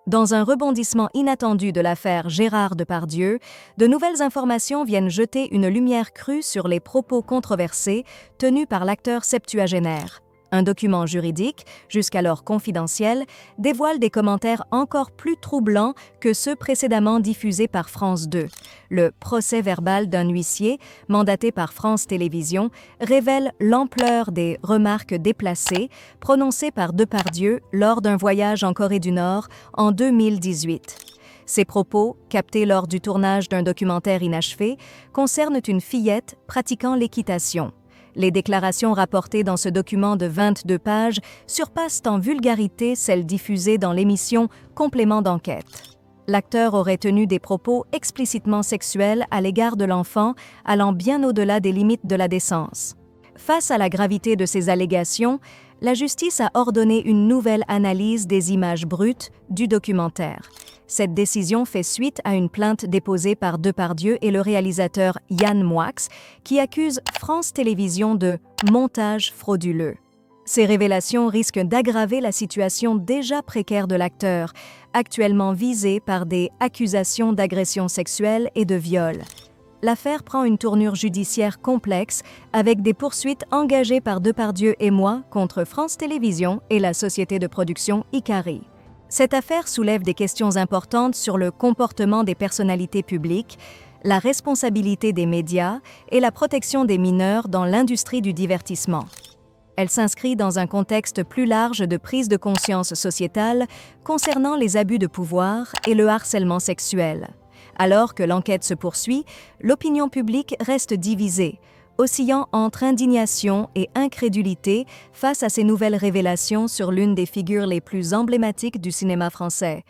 Dans un rebondissement inattendu de l'affaire Gérard Depardieu, de nouvelles informations viennent jeter une lumière crue sur les propos controversés tenus par l'acteur septuagénaire. Un document juridique, jusqu'alors confidentiel, dévoile des commentaires encore plus troublants que ceux précédemment diffusés par France 2. Le procès-verbal d'un huissier, mandaté par France Télévisions, révèle l'ampleur des remarques déplacées prononcées par Depardieu lors d'un voyage en Corée du Nord en 2018. Ces propos, captés lors du tournage d'un documentaire inachevé, concernent une fillette pratiquant l'équitation. Les déclarations rapportées dans ce document de 22 pages surpassent en vulgarité celles diffusées dans l'émission Complément d'enquête. L'acteur aurait tenu des propos explicitement sexuels à l'égard de l'enfant, allant bien au-delà des limites de la décence. Face à la gravité de ces allégations, la justice a ordonné une nouvelle analyse des images brutes du documentaire. Cette décision fait suite à une plainte déposée par Depardieu et le réalisateur Yann Moix, qui accuse France Télévisions de montage frauduleux. Ces révélations risquent d'aggraver la situation déjà précaire de l'acteur, actuellement visé par des accusations d'agression sexuelle et de viol. L'affaire prend une tournure judiciaire complexe, avec des poursuites engagées par Depardieu et moi contre France Télévisions et la société de production Ikari. Cette affaire soulève des questions importantes sur le comportement des personnalités publiques, la responsabilité des médias et la protection des mineurs dans l'industrie du divertissement. Elle s'inscrit dans un contexte plus large de prise de conscience sociétale concernant les abus de pouvoir et le harcèlement sexuel. Alors que l'enquête se poursuit, l'opinion publique reste divisée, oscillant entre indignation et incrédulité face à ces nouvelles révélations sur l'une des figures les plus emblématiques du cinéma français.